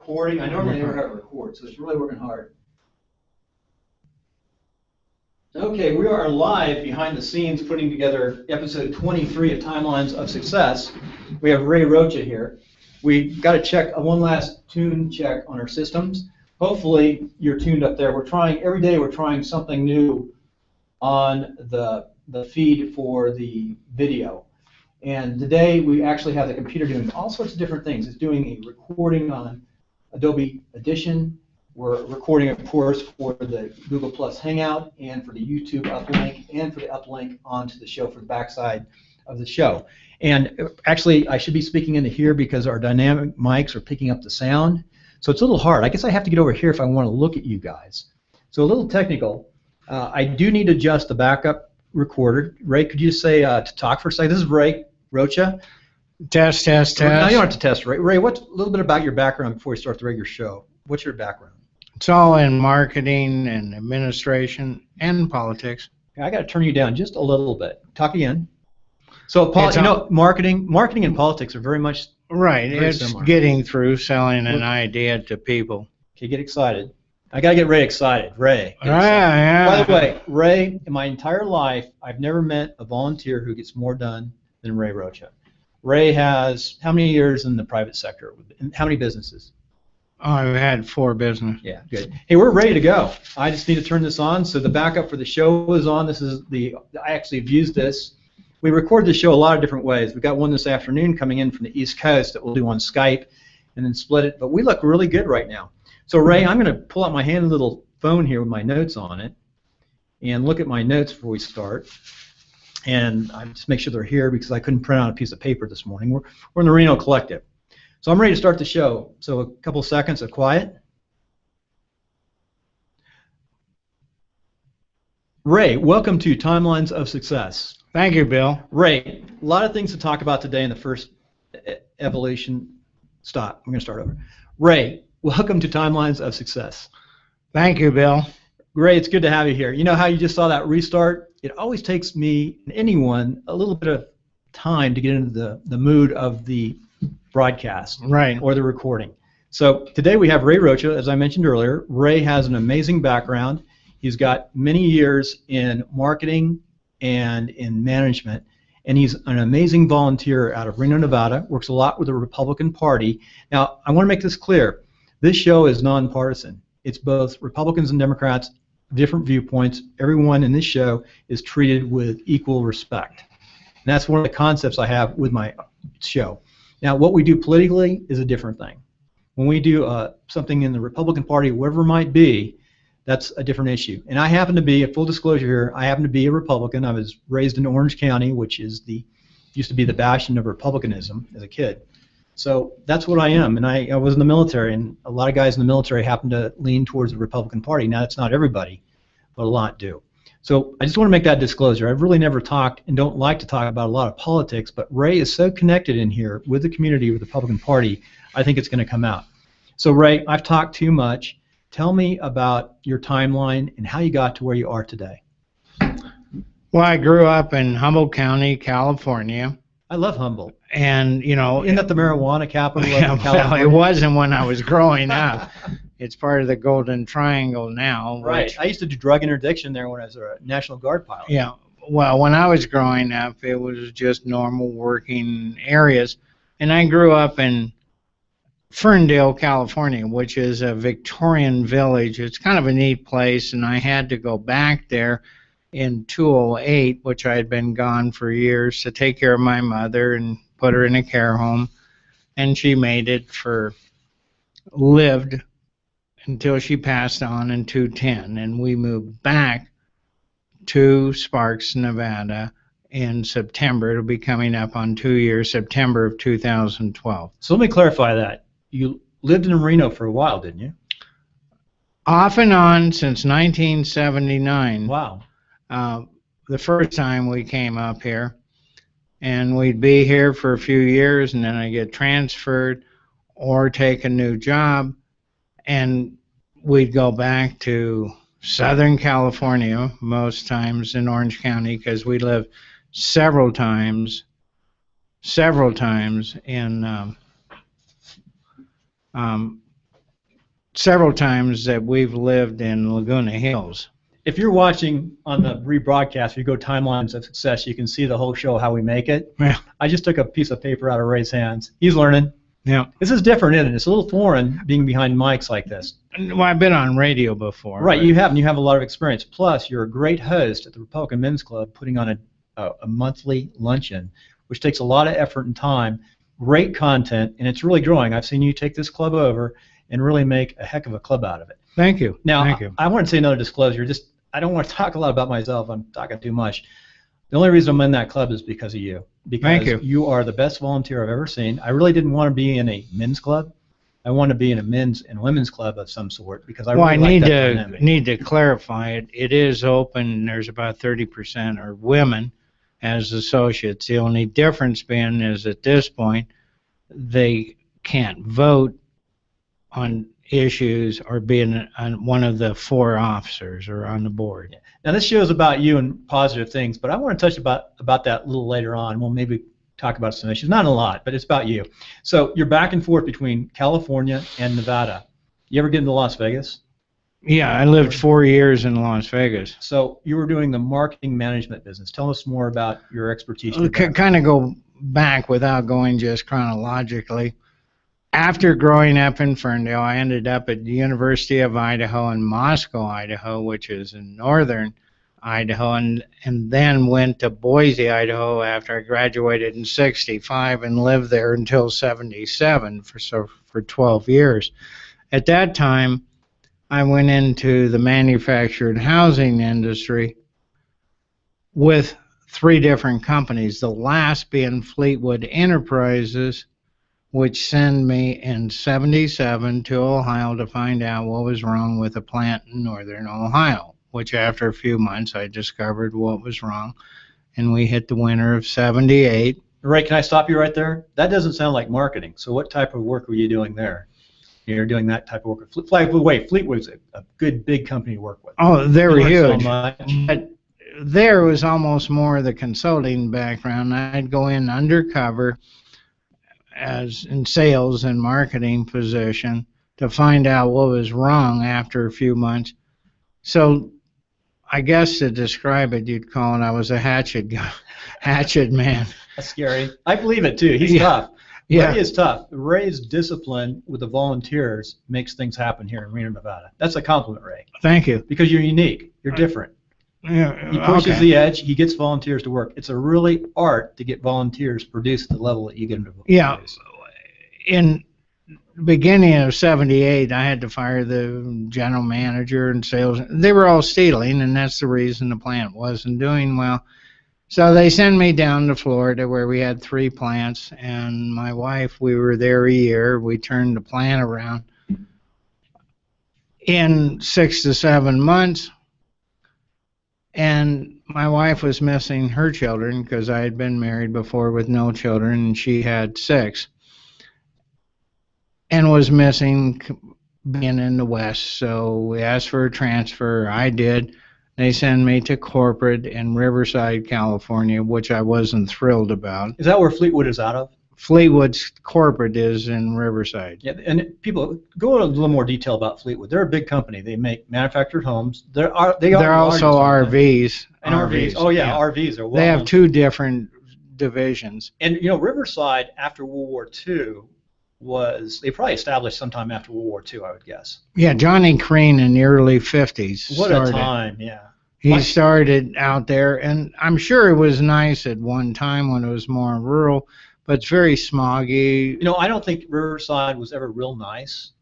recording. I normally never have record, so it's really working hard. Okay, we are live behind the scenes putting together episode 23 of Timelines of Success. We have Ray Rocha here. We got to check one last tune check on our systems. Hopefully you're tuned up there. We're trying, every day we're trying something new on the feed for the video. And today we actually have the computer doing all sorts of different things. It's doing a recording on Adobe Audition. We're recording, of course, for the Google Plus Hangout and for the YouTube uplink and for the uplink onto the show for the backside of the show. And actually, I should be speaking into here because our dynamic mics are picking up the sound. So it's a little hard. I guess I have to get over here if I want to look at you guys. So a little technical. I do need to adjust the backup recorder. Ray, could you say to talk for a second? This is Ray Rocha. Test. No, you don't have to test, Ray. Ray, what's a little bit about your background before we start the regular show? What's your background? It's all in marketing and administration and politics. I got to turn you down just a little bit. Talk again. So, Paul, you know, marketing and politics are very much right. Very it's similar. Getting through selling an idea to people. Okay, get excited. I got to get Ray excited. Ray. Yeah. By the way, Ray, in my entire life, I've never met a volunteer who gets more done than Ray Rocha. Ray has how many years in the private sector? How many businesses? Oh, I've had 4 businesses. Yeah, good. Hey, we're ready to go. I just need to turn this on. So the backup for the show is on. This is I actually have used this. We record the show a lot of different ways. We've got one this afternoon coming in from the East Coast that we'll do on Skype and then split it. But we look really good right now. So Ray, I'm going to pull out my handy little phone here with my notes on it and look at my notes before we start. And I just make sure they're here because I couldn't print out a piece of paper this morning. We're in the Reno Collective. So I'm ready to start the show. So a couple of seconds of quiet. Ray, welcome to Timelines of Success. Thank you, Bill. Ray, a lot of things to talk about today in the first evolution. Stop. I'm going to start over. Ray, welcome to Timelines of Success. Thank you, Bill. Ray, it's good to have you here. You know how you just saw that restart? It always takes me and anyone a little bit of time to get into the mood of the broadcast Right. or the recording. So today we have Ray Rocha, as I mentioned earlier. Ray has an amazing background. He's got many years in marketing and in management, and he's an amazing volunteer out of Reno, Nevada, works a lot with the Republican Party. Now, I want to make this clear. This show is nonpartisan. It's both Republicans and Democrats, different viewpoints. Everyone in this show is treated with equal respect. And that's one of the concepts I have with my show. Now, what we do politically is a different thing. When we do something in the Republican Party, whatever it might be, that's a different issue. And I happen to be, a full disclosure here, I happen to be a Republican. I was raised in Orange County, which is used to be the bastion of Republicanism as a kid. So that's what I am. And I was in the military, and a lot of guys in the military happen to lean towards the Republican Party. Now, it's not everybody, but a lot do. So I just want to make that disclosure. I've really never talked and don't like to talk about a lot of politics, but Ray is so connected in here with the community, with the Republican Party, I think it's going to come out. So Ray, I've talked too much. Tell me about your timeline and how you got to where you are today. Well, I grew up in Humboldt County, California. I love Humboldt. And, you know... Isn't that the marijuana capital of California? Well, it wasn't when I was growing up. It's part of the Golden Triangle now. Right. Which, I used to do drug interdiction there when I was a National Guard pilot. Yeah. Well, when I was growing up, it was just normal working areas. And I grew up in Ferndale, California, which is a Victorian village. It's kind of a neat place, and I had to go back there in 2008, which I had been gone for years, to take care of my mother and put her in a care home. And she made it lived until she passed on in 2010, and we moved back to Sparks, Nevada in September. It'll be coming up on 2 years, September of 2012. So let me clarify that. You lived in Reno for a while, didn't you? Off and on since 1979. Wow. The first time we came up here, and we'd be here for a few years, and then I get transferred or take a new job, and we'd go back to Southern California most times in Orange County, because we lived several times in several times that we've lived in Laguna Hills. If you're watching on the rebroadcast, if you go timelines of success, you can see the whole show, how we make it. Yeah. I just took a piece of paper out of Ray's hands. He's learning. Yeah. This is different, isn't it? It's a little foreign being behind mics like this. Well, I've been on radio before. Right, but- you have, and you have a lot of experience. Plus, you're a great host at the Republican Men's Club, putting on a monthly luncheon, which takes a lot of effort and time. Great content, and it's really growing. I've seen you take this club over and really make a heck of a club out of it. Thank you. Now, Thank you. I want to say another disclosure. I don't want to talk a lot about myself. I'm talking too much. The only reason I'm in that club is because of you. Because Thank you. You are the best volunteer I've ever seen. I really didn't want to be in a men's club. I want to be in a men's and women's club of some sort because I Well, really I like need that to dynamic. need to clarify it. It is open. There's about 30% are women as associates. The only difference being is at this point they can't vote on issues or being on one of the 4 officers or on the board. Now this show is about you and positive things, but I want to touch about that a little later on. We'll maybe talk about some issues, not a lot, but it's about you. So you're back and forth between California and Nevada. You ever get into Las Vegas? Yeah, I lived 4 years in Las Vegas. So you were doing the marketing management business. Tell us more about your expertise. Your background. Kind of go back without going just chronologically. After growing up in Ferndale, I ended up at the University of Idaho in Moscow, Idaho, which is in northern Idaho, and then went to Boise, Idaho after I graduated in '65 and lived there until '77 for 12 years. At that time, I went into the manufactured housing industry with 3 different companies, the last being Fleetwood Enterprises, which sent me in '77 to Ohio to find out what was wrong with a plant in northern Ohio, which after a few months I discovered what was wrong, and we hit the winter of '78. Ray, can I stop you right there? That doesn't sound like marketing. So what type of work were you doing there? You're doing that type of work. Fleetwood's a good big company to work with. Oh, they were You learned huge. so much. But there was almost more the consulting background. I'd go in undercover as in sales and marketing position to find out what was wrong after a few months. So I guess to describe it, you'd call it I was a hatchet man. That's scary. I believe it too. He's Yeah. tough. Yeah. Ray is tough. Ray's discipline with the volunteers makes things happen here in Reno, Nevada. That's a compliment, Ray, Thank you. because you're unique. You're different. Yeah, He pushes okay. the edge. He gets volunteers to work. It's a really art to get volunteers produced at the level that you get them to Yeah. produce. In the beginning of '78, I had to fire the general manager and sales. They were all stealing, and that's the reason the plant wasn't doing well. So they sent me down to Florida where we had 3 plants, and my wife, we were there a year. We turned the plant around. In 6 to 7 months, and my wife was missing her children because I had been married before with no children, and she had 6. And was missing being in the West. So we asked for a transfer. I did. They sent me to corporate in Riverside, California, which I wasn't thrilled about. Is that where Fleetwood is out of? Fleetwood's corporate is in Riverside. Yeah, and people go into a little more detail about Fleetwood. They're a big company. They make manufactured homes. They are They're also RVs. And RVs. Oh yeah, RVs are well. They have 2 different divisions. And you know, Riverside after World War II they probably established sometime after World War II, I would guess. Yeah, Johnny Crane in the early '50s. What started. a time, yeah. He started out there, and I'm sure it was nice at one time when it was more rural, but it's very smoggy. You know, I don't think Riverside was ever real nice.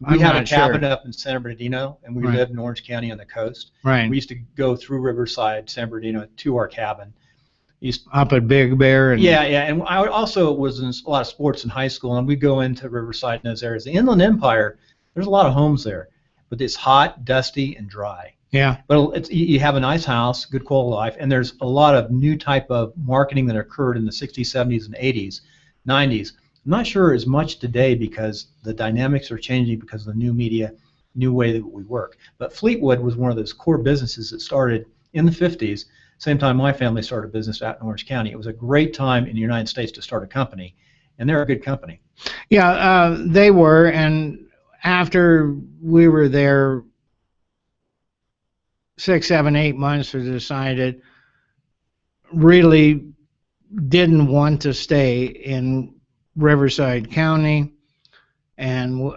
I'm We had a not cabin sure. up in San Bernardino, and we Right. lived in Orange County on the coast. Right. We used to go through Riverside, San Bernardino, to our cabin. Up at Big Bear. And Yeah, and I also was in a lot of sports in high school, and we'd go into Riverside in those areas. The Inland Empire, there's a lot of homes there, but it's hot, dusty, and dry. Yeah. But you have a nice house, good quality of life, and there's a lot of new type of marketing that occurred in the 60s, 70s, and 80s, 90s. I'm not sure as much today because the dynamics are changing because of the new media, new way that we work. But Fleetwood was one of those core businesses that started in the 50s. Same time my family started a business out in Orange County. It was a great time in the United States to start a company, and they're a good company. Yeah, they were, and after we were there 6, 7, 8 months, we decided really didn't want to stay in Riverside County. And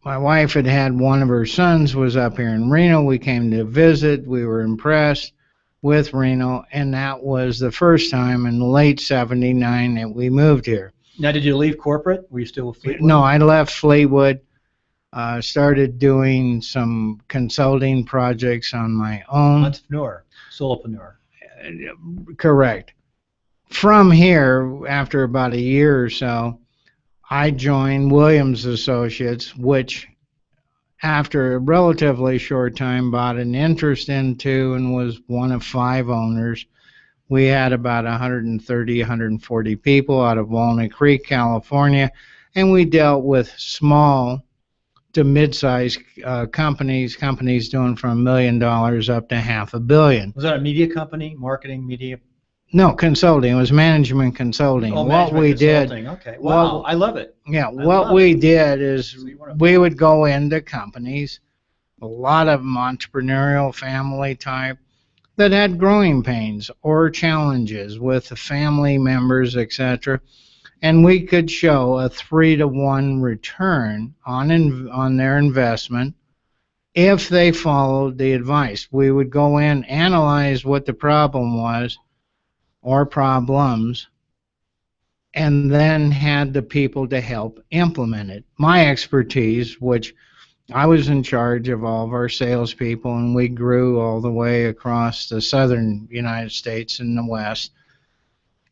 my wife had one of her sons was up here in Reno. We came to visit. We were impressed with Reno, and that was the first time in late '79 that we moved here. Now, did you leave corporate? Were you still with Fleetwood? No, I left Fleetwood, started doing some consulting projects on my own. Entrepreneur, solopreneur. Correct. From here, after about a year or so, I joined Williams Associates, which after a relatively short time bought an interest into and was one of 5 owners. We had about 130, 140 people out of Walnut Creek, California, and we dealt with small to mid-sized companies doing from $1 million up to $500 million. Was that a media company, marketing, media? No, consulting. It was management consulting. Oh, what management we consulting. did. Okay. Wow, I love it. Yeah, what we did is we would go into companies, a lot of them entrepreneurial, family type, that had growing pains or challenges with the family members, etc. And we could show a 3-to-1 return on their investment if they followed the advice. We would go in, analyze what the problem was or problems, and then had the people to help implement it. My expertise, which I was in charge of all of our salespeople, and we grew all the way across the southern United States and the West.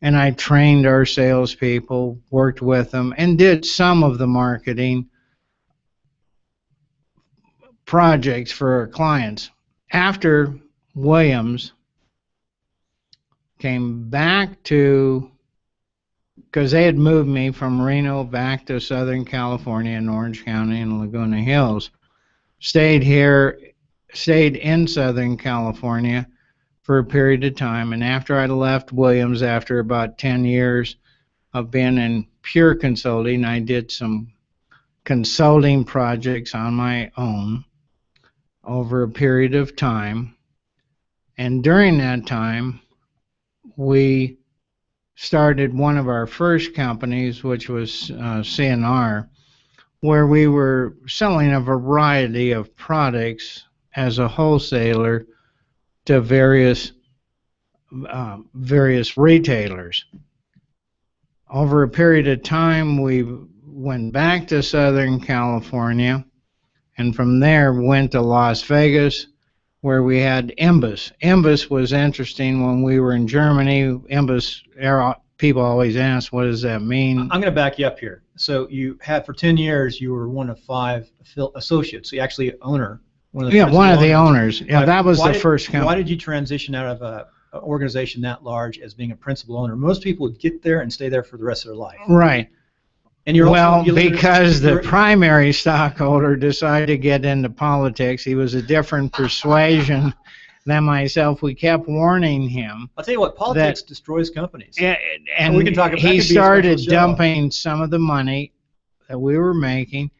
And I trained our salespeople, worked with them, and did some of the marketing projects for our clients. After Williams came back to, because they had moved me from Reno back to Southern California in Orange County and Laguna Hills, stayed in Southern California for a period of time. And after I left Williams, after about 10 years of being in pure consulting, I did some consulting projects on my own over a period of time. And during that time, we started one of our first companies, which was CNR, where we were selling a variety of products as a wholesaler to various retailers. Over a period of time, we went back to Southern California, and from there went to Las Vegas, where we had Imbus. Imbus was interesting when we were in Germany. Imbus, people always ask, what does that mean? I'm going to back you up here. So you had, for 10 years, you were one of 5 associates. So you actually owner. One of the owners. Yeah, that was the first company. Why did you transition out of an organization that large as being a principal owner? Most people would get there and stay there for the rest of their life. Right. And you're because the primary stockholder decided to get into politics. He was a different persuasion than myself. We kept warning him. I'll tell you what, politics destroys companies. And we can talk about, he started dumping some of the money that we were making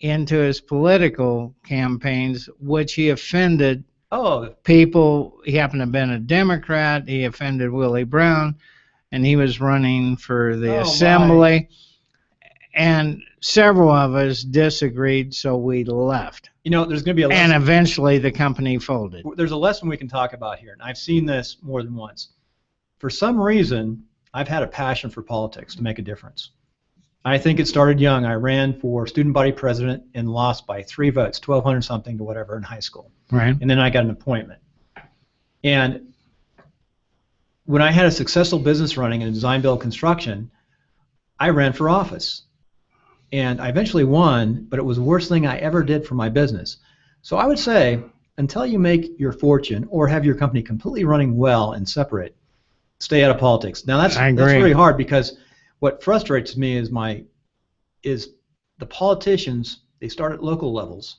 into his political campaigns, which he offended people. He happened to have been a Democrat. He offended Willie Brown, and he was running for the assembly. And several of us disagreed, so we left. You know, there's going to be a lesson. And eventually the company folded. There's a lesson we can talk about here, and I've seen this more than once. For some reason, I've had a passion for politics to make a difference. I think it started young. I ran for student body president and lost by 3 votes, 1,200 something to whatever in high school. Right. And then I got an appointment. And when I had a successful business running in design, build, construction, I ran for office. And I eventually won, but it was the worst thing I ever did for my business. So I would say, until you make your fortune or have your company completely running well and separate, stay out of politics. Now that's really hard, because what frustrates me is the politicians, they start at local levels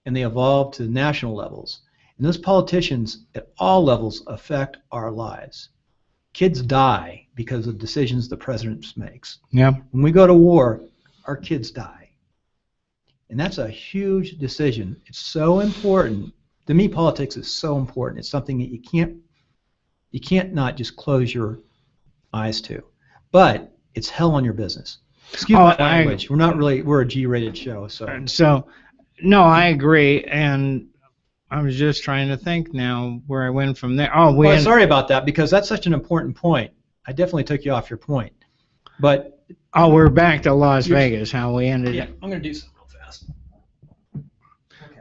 and they evolve to national levels. And those politicians at all levels affect our lives. Kids die because of decisions the president makes. Yeah. When we go to war, our kids die. And that's a huge decision. It's so important. To me, politics is so important. It's something that you can't not just close your eyes to. But it's hell on your business. Excuse my language. We're a G-rated show, so. So, no, I agree. And I was just trying to think now where I went from there. Oh, Well, sorry about that, because that's such an important point. I definitely took you off your point. But we're back to Las Vegas, how we ended. Yeah, I'm going to do something real fast.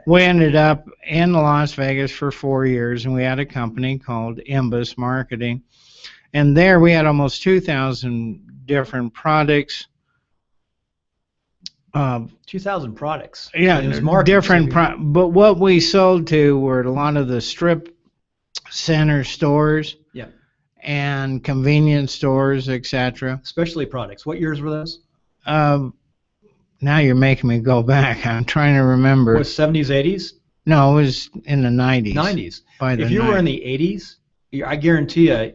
We ended up in Las Vegas for 4 years, and we had a company called Imbus Marketing. And there we had almost 2,000 different products. 2,000 products. Yeah, it was marketing, different. But what we sold to were a lot of the strip center stores. Yeah. And convenience stores, etc. Specialty products. What years were those? Now you're making me go back. I'm trying to remember. Was 70s, 80s? No, it was in the 90s. 90s. If you were in the 80s, I guarantee you,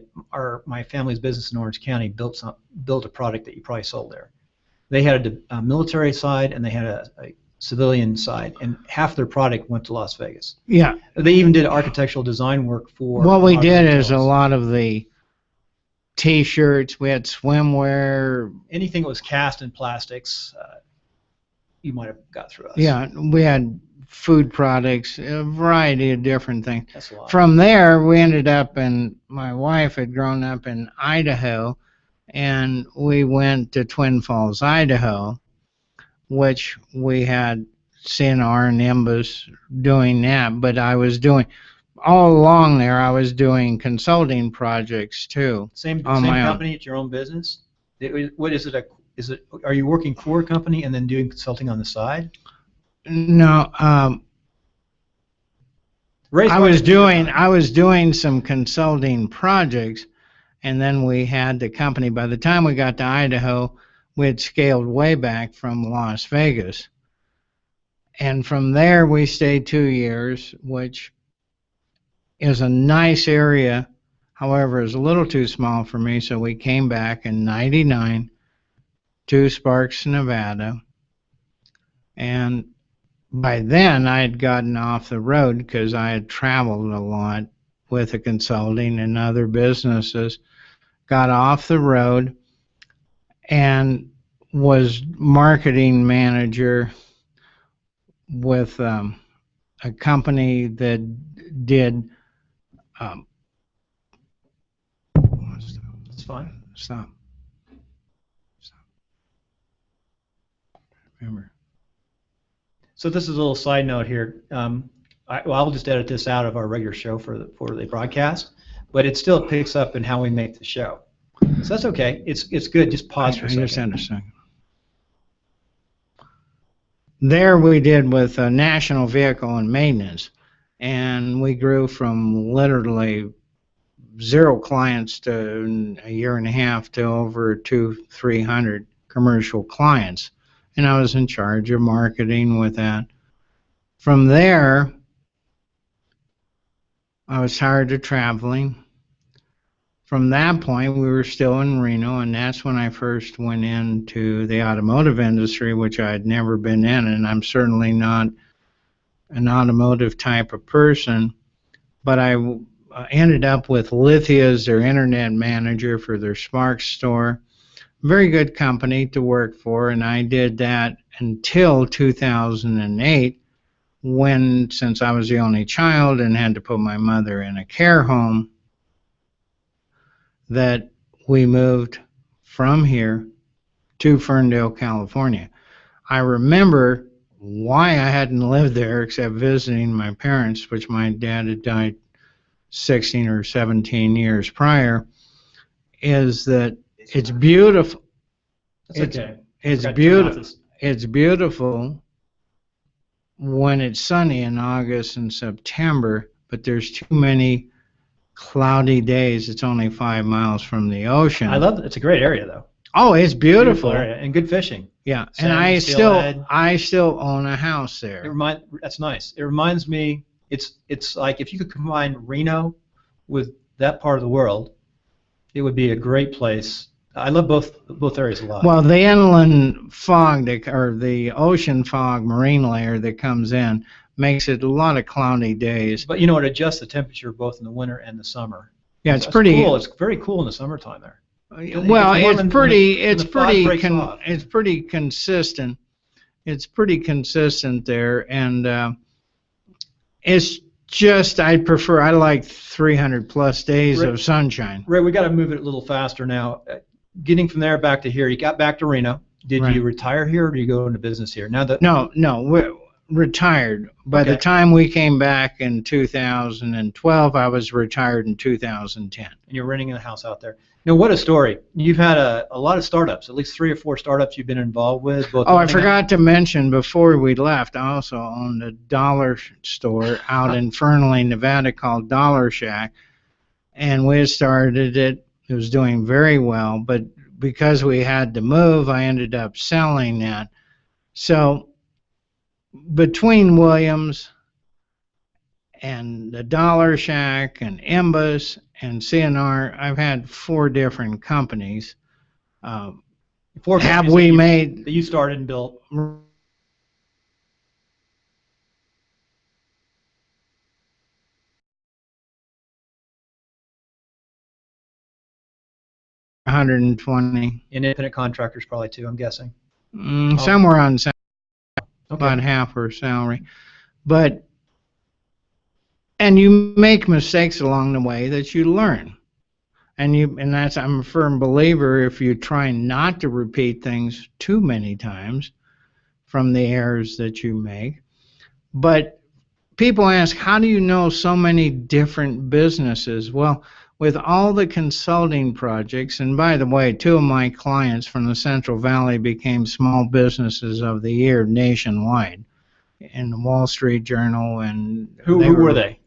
my family's business in Orange County built a product that you probably sold there. They had a military side and they had a civilian side, and half their product went to Las Vegas. Yeah. They even did architectural design work for. What we did is a lot of the T-shirts. We had swimwear. Anything that was cast in plastics, you might have got through us. Yeah, we had food products, a variety of different things. That's a lot. From there, we ended up my wife had grown up in Idaho, and we went to Twin Falls, Idaho, which we had CNR and Imbus doing that, but I was doing, all along there, I was doing consulting projects too. Same company, it's your own business? What is it? Are you working for a company and then doing consulting on the side? No, I was doing some consulting projects, and then we had the company. By the time we got to Idaho, we had scaled way back from Las Vegas. And from there, we stayed 2 years, which is a nice area. However, it was a little too small for me, so we came back in '99 to Sparks, Nevada. And by then, I had gotten off the road because I had traveled a lot with the consulting and other businesses. Got off the road and was marketing manager with a company that did. It's fine. Stop. Remember. So this is a little side note here. I'll just edit this out of our regular show for the broadcast, but it still picks up in how we make the show. So that's okay. It's good. Just pause for a second. Just a second. There we did with National Vehicle and Maintenance, and we grew from literally 0 clients to a year and a half to over 200-300 commercial clients. And I was in charge of marketing with that. From there, I was tired of traveling. From that point, we were still in Reno, and that's when I first went into the automotive industry, which I had never been in, and I'm certainly not an automotive type of person. But I ended up with Lithia as their internet manager for their Sparks store. Very good company to work for, and I did that until 2008 when, since I was the only child and had to put my mother in a care home, that we moved from here to Ferndale, California. I remember why I hadn't lived there except visiting my parents, which my dad had died 16 or 17 years prior, is that it's beautiful. That's okay. It's beautiful. It's beautiful when it's sunny in August and September, but there's too many cloudy days. It's only 5 miles from the ocean. I love it. It's a great area, though. Oh, it's beautiful area and good fishing. Yeah, Sand, and I still own a house there. That's nice. It reminds me. It's like if you could combine Reno with that part of the world, it would be a great place I love both areas a lot. Well, the inland fog or the ocean fog marine layer that comes in makes it a lot of cloudy days. But you know, it adjusts the temperature both in the winter and the summer. Yeah, It's pretty cool. It's very cool in the summertime there. Well, It's pretty consistent. It's pretty consistent there, and it's just I like 300 plus days of sunshine. Ray, we got to move it a little faster now. Getting from there back to here, you got back to Reno. Did Right. you retire here, or do you go into business here? Now that No, we're retired. By the Okay. time we came back in 2012, I was retired in 2010. and you're renting a house out there. Now, what a story! You've had a lot of startups, at least 3 or 4 startups you've been involved with. Both Oh, I running forgot to mention before we left, I also owned a dollar store out in Fernley, Nevada called Dollar Shack. And we had started it. It was doing very well, but because we had to move, I ended up selling that. So between Williams and the Dollar Shack and Imbus and CNR, I've had 4 different companies. 4 Have companies we that made you started and built? 120? Independent contractors probably too, I'm guessing. Somewhere on Okay. about half her salary. But and you make mistakes along the way that you learn. And that's I'm a firm believer if you try not to repeat things too many times from the errors that you make. But people ask, how do you know so many different businesses? Well, with all the consulting projects, and by the way, 2 of my clients from the Central Valley became Small Businesses of the Year nationwide in the Wall Street Journal. And Who were they?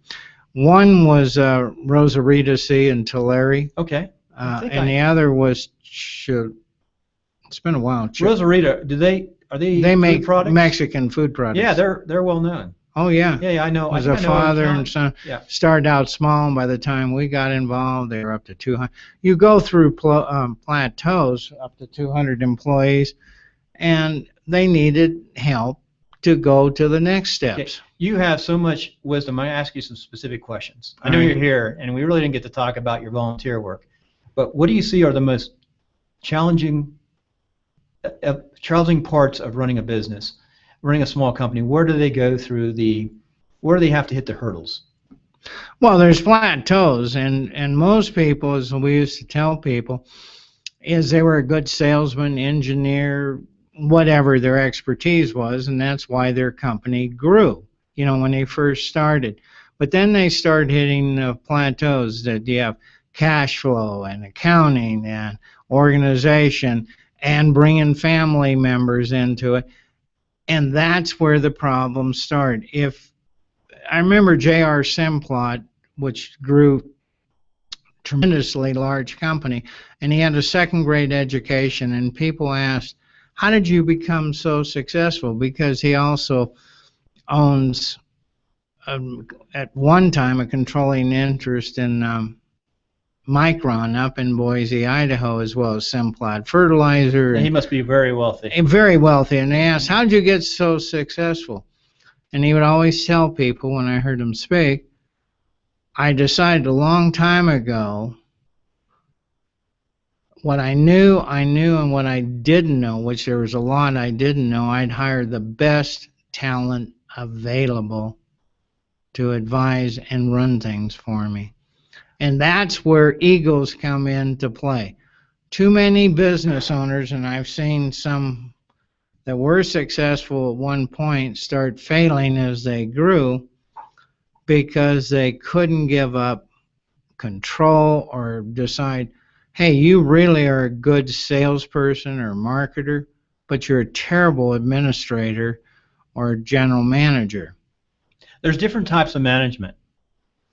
One was Rosarita C. in Tulare, Okay. and the other was, it's been a while. Rosarita, are they They food make products? Mexican food products. Yeah, they're well known. Oh, yeah. Yeah, I know. Was I a think I know father John. and son. Yeah. Started out small, and by the time we got involved, they were up to 200. You go through plateaus up to 200 employees, and they needed help to go to the next Okay. steps. You have so much wisdom. I ask you some specific questions. I know All right. you're here, and we really didn't get to talk about your volunteer work. But what do you see are the most challenging parts of running a business, running a small company? Where do they go through where do they have to hit the hurdles? Well, there's plateaus, and most people, as we used to tell people, is they were a good salesman, engineer, whatever their expertise was, and that's why their company grew, when they first started. But then they start hitting plateaus that you have cash flow and accounting and organization and bringing family members into it. And that's where the problems start. I remember J.R. Simplot, which grew tremendously large company, and he had a 2nd grade education, and people asked, how did you become so successful? Because he also owns, at one time, a controlling interest in Micron up in Boise, Idaho, as well as Simplot Fertilizer. He must be very wealthy. And very wealthy. And they asked, how did you get so successful? And he would always tell people when I heard him speak, I decided a long time ago what I knew, and what I didn't know, which there was a lot I didn't know. I'd hire the best talent available to advise and run things for me. And that's where egos come into play. Too many business owners, and I've seen some that were successful at one point start failing as they grew because they couldn't give up control or decide, hey, you really are a good salesperson or marketer, but you're a terrible administrator or general manager. There's different types of management.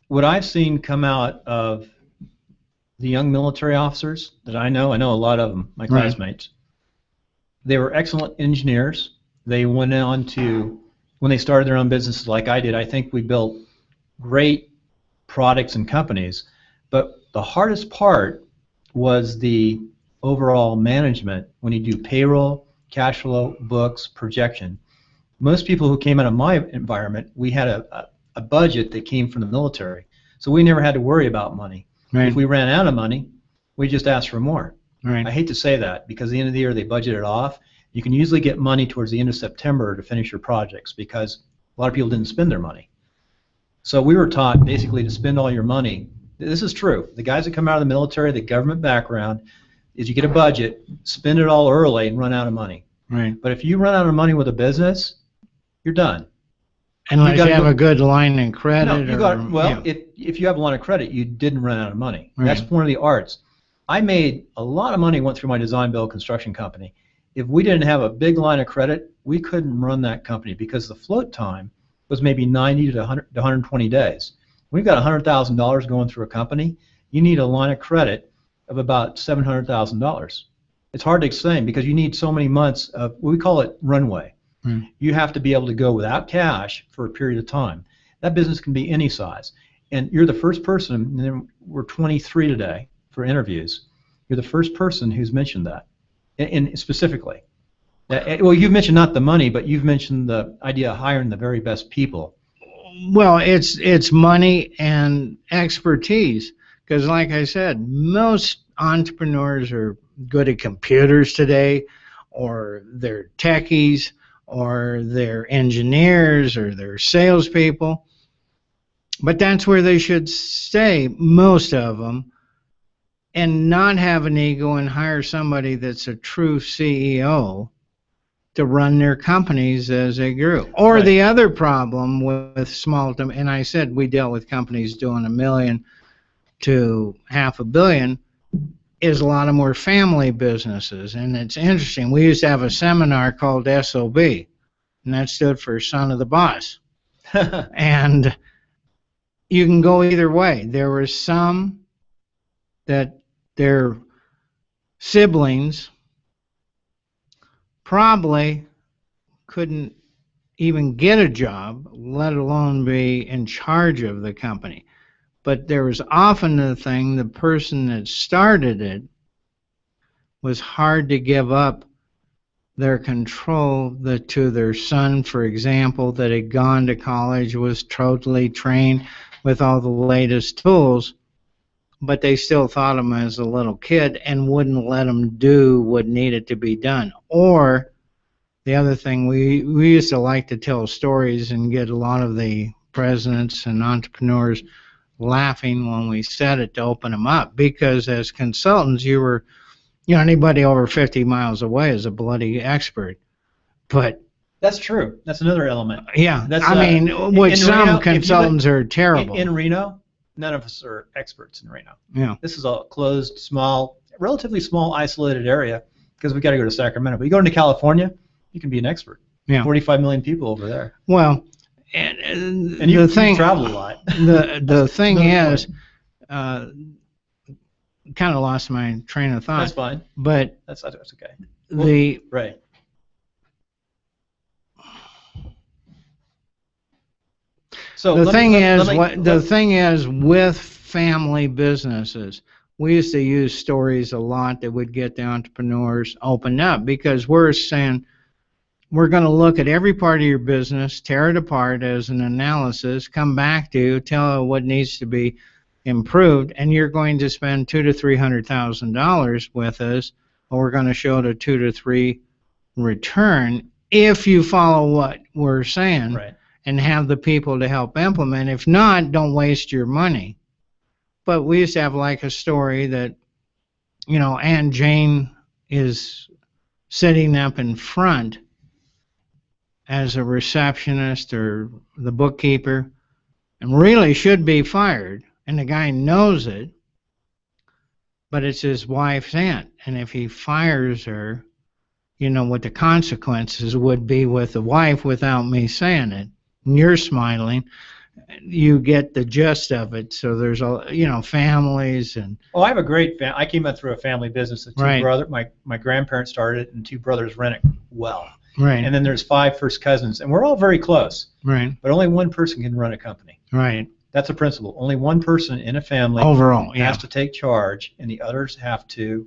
What I've seen come out of the young military officers that I know a lot of them, my Right. classmates, they were excellent engineers. They went on to, when they started their own businesses like I did, I think we built great products and companies. But the hardest part was the overall management when you do payroll, cash flow, books, projection. Most people who came out of my environment, we had a budget that came from the military. So we never had to worry about money. Right. If we ran out of money, we just asked for more. Right. I hate to say that because at the end of the year they budget it off. You can usually get money towards the end of September to finish your projects because a lot of people didn't spend their money. So we were taught basically to spend all your money. This is true. The guys that come out of the military, the government background, is you get a budget, spend it all early, and run out of money. Right. But if you run out of money with a business, you're done. Unless you have a good line of credit. No, you got yeah. if you have a line of credit, you didn't run out of money. Right. That's one of the arts. I made a lot of money went through my design build construction company. If we didn't have a big line of credit, we couldn't run that company because the float time was maybe 90 to 100 to 120 days. We've got $100,000 going through a company. You need a line of credit of about $700,000. It's hard to explain because you need so many months of, we call it runway. You have to be able to go without cash for a period of time. That business can be any size. And you're the first person, and we're 23 today for interviews. You're the first person who's mentioned that, and specifically. Well, you've mentioned not the money, but you've mentioned the idea of hiring the very best people. Well, it's money and expertise. Because like I said, most entrepreneurs are good at computers today, or they're techies, or they're engineers, or they're salespeople. But that's where they should stay, most of them, and not have an ego and hire somebody that's a true CEO to run their companies as they grew. Or Right. the other problem with small, and I said we dealt with companies doing $1 million to $500 million, is a lot of more family businesses. And it's interesting. We used to have a seminar called SOB, and that stood for Son of the Boss. And you can go either way. There were some that their siblings probably couldn't even get a job, let alone be in charge of the company. But there was often the thing, the person that started it was hard to give up their control to their son, for example, that had gone to college, was totally trained with all the latest tools, but they still thought of him as a little kid and wouldn't let him do what needed to be done. Or the other thing, we used to like to tell stories and get a lot of the presidents and entrepreneurs laughing when we said it to open them up, because as consultants, anybody over 50 miles away is a bloody expert. But That's true. That's another element. yeah, That's, with in some Reno, consultants are terrible. In Reno, none of us are experts in Reno. Yeah. This is a closed, small, relatively small, isolated area because we've got to go to Sacramento. But you go into California, you can be an expert. Yeah. 45 million people over there. Well, And you travel a lot. The thing another is, kind of lost my train of thought. That's fine. But That's okay. the So the thing is with family businesses, we used to use stories a lot that would get the entrepreneurs opened up, because we're saying we're going to look at every part of your business, tear it apart as an analysis, come back to you, tell you what needs to be improved, and you're going to spend $200,000 to $300,000 with us, or we're going to show the 2 to 3 return if you follow what we're saying. Right. And have the people to help implement. If not, don't waste your money. But we used to have like a story that, Aunt Jane is sitting up in front as a receptionist or the bookkeeper and really should be fired. And the guy knows it, but it's his wife's aunt. And if he fires her, what the consequences would be with the wife without me saying it. And you're smiling, you get the gist of it. So there's families and. Oh, I have a great family. I came up through a family business. Right. My grandparents started it, and 2 brothers ran it well. Right. And then there's 5 first cousins, and we're all very close. Right. But only one person can run a company. Right. That's a principle. Only one person in a family overall has to take charge, and the others have to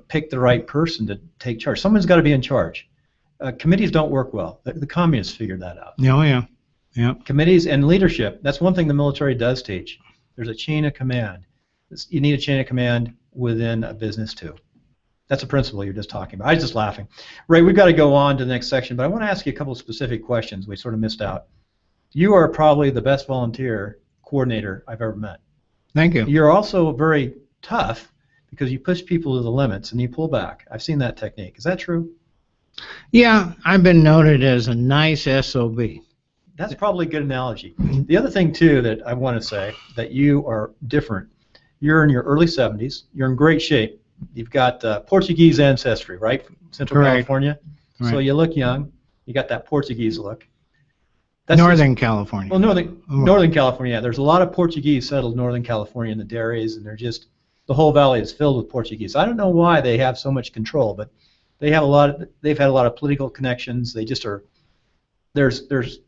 pick the right person to take charge. Someone's got to be in charge. Committees don't work well. The communists figured that out. Oh, yeah. Yeah. Committees and leadership, that's one thing the military does teach. There's a chain of command. You need a chain of command within a business too. That's a principle you're just talking about. I was just laughing. Ray, we've got to go on to the next section, but I want to ask you a couple of specific questions we sort of missed out. You are probably the best volunteer coordinator I've ever met. Thank you. You're also very tough because you push people to the limits and you pull back. I've seen that technique. Is that true? Yeah, I've been noted as a nice SOB. That's probably a good analogy. The other thing, too, that I want to say, that you are different. You're in your early 70s. You're in great shape. You've got Portuguese ancestry, right, from Central California. Right. So you look young. You got that Portuguese look. That's Northern California. Well, Northern California. Yeah, there's a lot of Portuguese settled Northern California in the dairies, and the whole valley is filled with Portuguese. I don't know why they have so much control, but they've had a lot of political connections. They just are. There's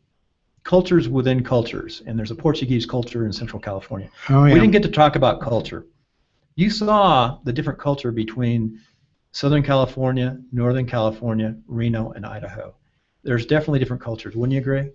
cultures within cultures, and there's a Portuguese culture in Central California. Oh, yeah. We didn't get to talk about culture. You saw the different culture between Southern California, Northern California, Reno, and Idaho. There's definitely different cultures. Wouldn't you agree?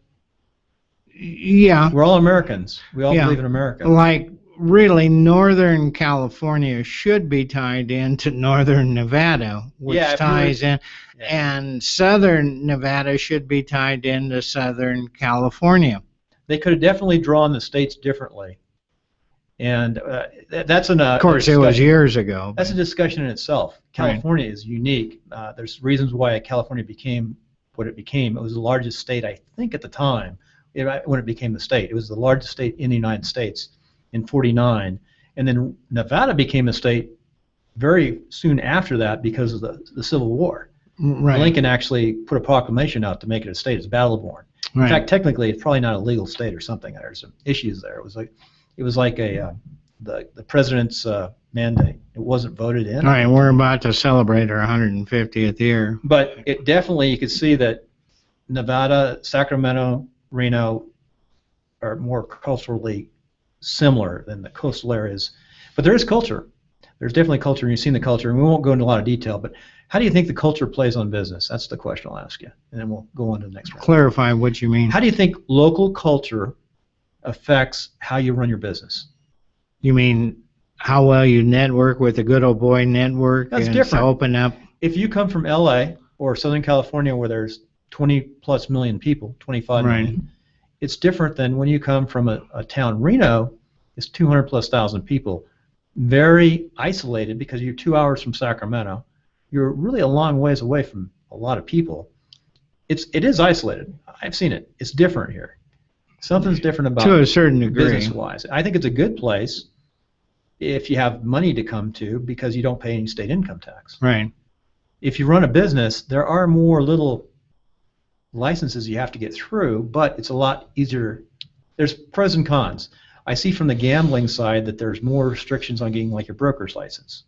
Yeah. We're all Americans. We all believe in America. Like, really, Northern California should be tied into Northern Nevada, which ties in. Yeah. And Southern Nevada should be tied into Southern California. They could have definitely drawn the states differently. And that's of course, it was years ago. That's a discussion in itself. California is unique. There's reasons why California became what it became. It was the largest state, I think, at the time when it became a state. It was the largest state in the United States in '49, and then Nevada became a state very soon after that because of the Civil War. Right. Lincoln actually put a proclamation out to make it a state. It's battle-born. Right. In fact, technically, it's probably not a legal state or something. There's some issues there. It was like the president's mandate. It wasn't voted in. All right, we're about to celebrate our 150th year. But it definitely, you could see that Nevada, Sacramento, Reno are more culturally similar than the coastal areas. But there is culture. There's definitely culture, and you've seen the culture, and we won't go into a lot of detail, but how do you think the culture plays on business? That's the question I'll ask you, and then we'll go on to the next one. Clarify what you mean. How do you think local culture affects how you run your business? You mean how well you network with the good old boy network? That's different. Open up. If you come from LA or Southern California where there's 20 plus million people, 25 million, it's different than when you come from a town. Reno is 200 plus thousand people, very isolated because you're 2 hours from Sacramento. You're really a long ways away from a lot of people. It is isolated. I've seen it. It's different here. Something's different about it. To a certain degree. Business-wise. I think it's a good place if you have money to come to because you don't pay any state income tax. Right. If you run a business, there are more little licenses you have to get through, but it's a lot easier. There's pros and cons. I see from the gambling side that there's more restrictions on getting like your broker's license.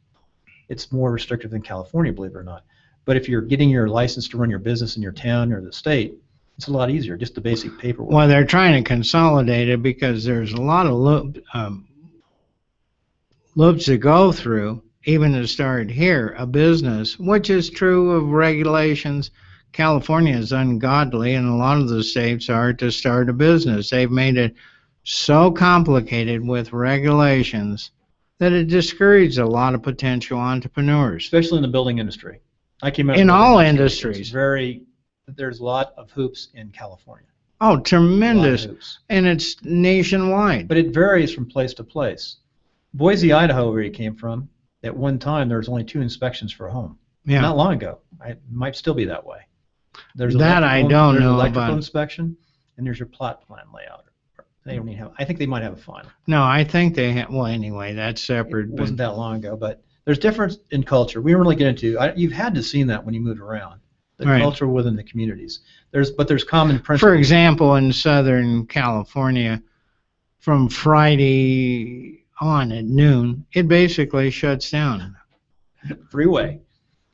It's more restrictive than California, believe it or not. But if you're getting your license to run your business in your town or the state, it's a lot easier, just the basic paperwork. Well, they're trying to consolidate it because there's a lot of loops to go through, even to start here, a business, which is true of regulations. California is ungodly, and a lot of the states are to start a business. They've made it so complicated with regulations that it discourages a lot of potential entrepreneurs. Especially in the building industry. I came out in all industries. There's a lot of hoops in California. Oh, tremendous. And it's nationwide. But it varies from place to place. Boise, Idaho, where you came from, at one time there was only 2 inspections for a home. Yeah. Not long ago. It might still be that way. There's electrical inspection, and there's your plot plan layout. They don't even have. I think they might have a final. No, I think they have. Well, anyway, that's separate. It wasn't that long ago, but there's difference in culture. We don't really get into. You've had to seen that when you moved around. The culture within the communities. There's common principles. For example, in Southern California, from Friday on at noon, it basically shuts down. Freeway.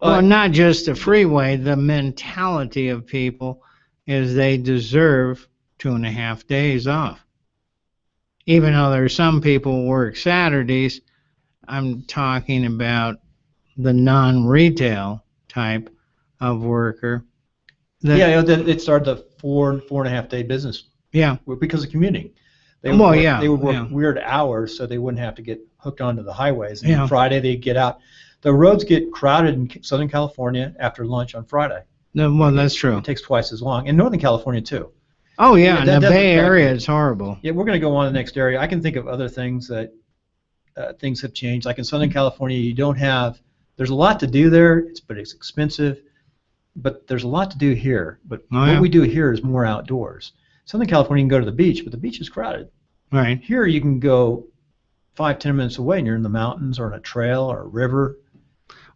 Well, not just the freeway. The mentality of people is they deserve 2.5 days off. Even though there's some people who work Saturdays, I'm talking about the non-retail type of worker. Yeah, it started a 4.5 day business. Yeah. Because of commuting. They would work weird hours so they wouldn't have to get hooked onto the highways. And Friday they'd get out. The roads get crowded in Southern California after lunch on Friday. No, well, that's true. It takes twice as long. In Northern California too. Oh yeah, in the Bay Area it's horrible. Yeah, we're going to go on to the next area. I can think of other things that things have changed. Like in Southern California, there's a lot to do there, but it's expensive. But there's a lot to do here. But what we do here is more outdoors. Southern California, you can go to the beach, but the beach is crowded. Right. Here you can go 5-10 minutes away and you're in the mountains or on a trail or a river.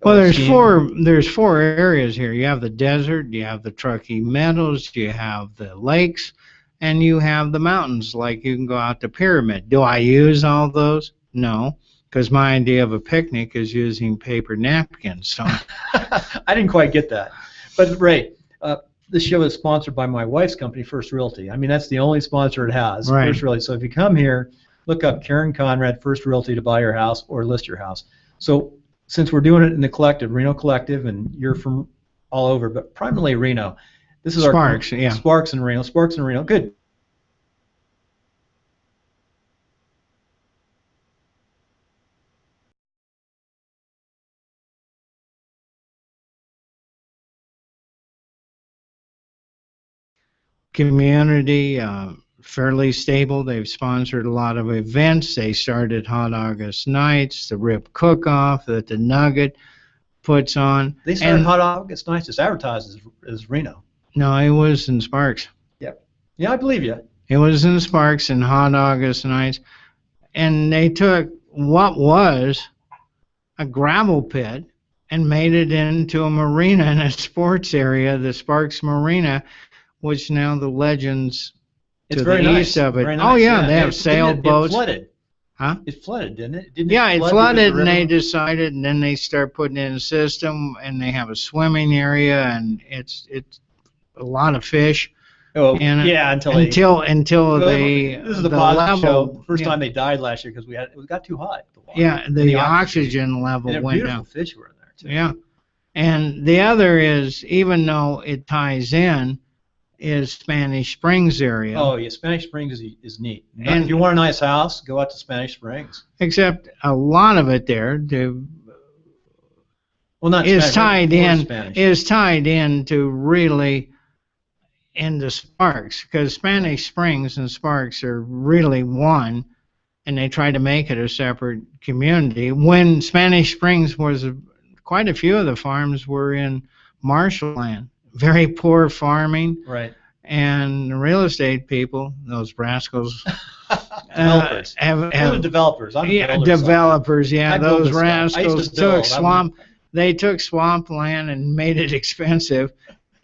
Well, there's four areas here. You have the desert, you have the Truckee Meadows, you have the lakes, and you have the mountains. Like you can go out to Pyramid. Do I use all those? No, because my idea of a picnic is using paper napkins. So I didn't quite get that. But Ray, this show is sponsored by my wife's company, First Realty. I mean, that's the only sponsor it has, right. First Realty. So if you come here, look up Karen Conrad, First Realty, to buy your house or list your house. So since we're doing it in the collective, Reno Collective, and you're from all over, but primarily Reno, this is Sparks, Sparks and Reno, good. Community, fairly stable. They've sponsored a lot of events. They started Hot August Nights, the Rib Cook-Off that the Nugget puts on. They started Hot August Nights. It's advertised as Reno. No, it was in Sparks. Yeah, I believe you. It was in Sparks and Hot August Nights. And they took what was a gravel pit and made it into a marina and a sports area, the Sparks Marina, which now the Legends to the east of it. Nice. Oh yeah, they have sailboats. It flooded. Huh? It flooded, didn't it? It flooded, and they decided, and then they start putting in a system, and they have a swimming area, and it's a lot of fish. Oh, yeah, until they. This is the positive show. First time they died last year because it got too hot. The oxygen level went down. Beautiful fish were in there too. Yeah, and the other is, even though it ties in, is Spanish Springs area. Oh yeah, Spanish Springs is neat. And if you want a nice house, go out to Spanish Springs. Except a lot of it there is tied in to really into Sparks, because Spanish Springs and Sparks are really one, and they try to make it a separate community. When Spanish Springs was quite a few of the farms were in marshland, very poor farming. Right. And the real estate people, those rascals, developers. Developers. Developers. Yeah, those rascals took swampland and made it expensive,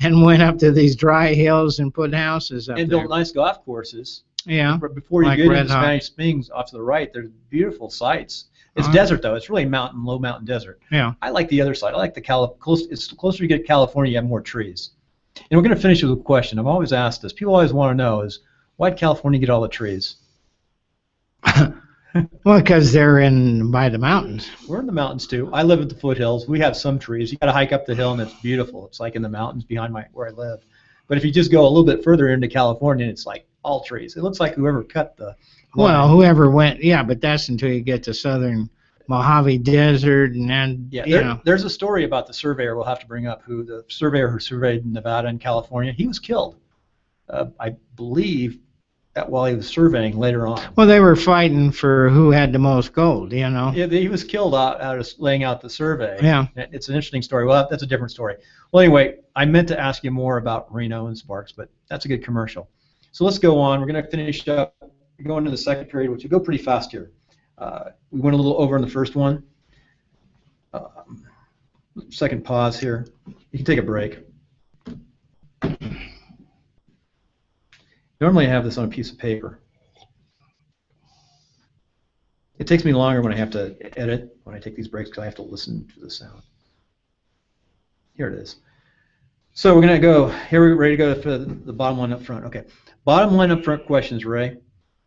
and went up to these dry hills and put houses up there. And built nice golf courses. Yeah. Before you get into Spanish Springs, off to the right, there's beautiful sites. It's desert though. It's really low mountain desert. Yeah. I like the other side. I like it's closer you get to California, you have more trees. And we're going to finish with a question. I've always asked this. People always want to know is, why did California get all the trees? Well, because they're by the mountains. We're in the mountains too. I live at the foothills. We have some trees. You got to hike up the hill, and it's beautiful. It's like in the mountains behind where I live. But if you just go a little bit further into California, it's like all trees. It looks like whoever cut the line. Well, whoever went, but that's until you get to southern Mojave Desert, and then there's a story about the surveyor we'll have to bring up, the surveyor who surveyed Nevada and California. He was killed, I believe, while he was surveying later on. Well, they were fighting for who had the most gold, Yeah, he was killed out of laying out the survey. Yeah. It's an interesting story. Well, that's a different story. Well, anyway, I meant to ask you more about Reno and Sparks, but that's a good commercial. So let's go on. We're going to finish up. We're going to the second period, which will go pretty fast here. We went a little over in the first one. Second pause here. You can take a break. Normally I have this on a piece of paper. It takes me longer when I have to edit, when I take these breaks, because I have to listen to the sound. Here it is. So we're going to go, here we're ready to go for the bottom line up front. Okay, bottom line up front questions, Ray.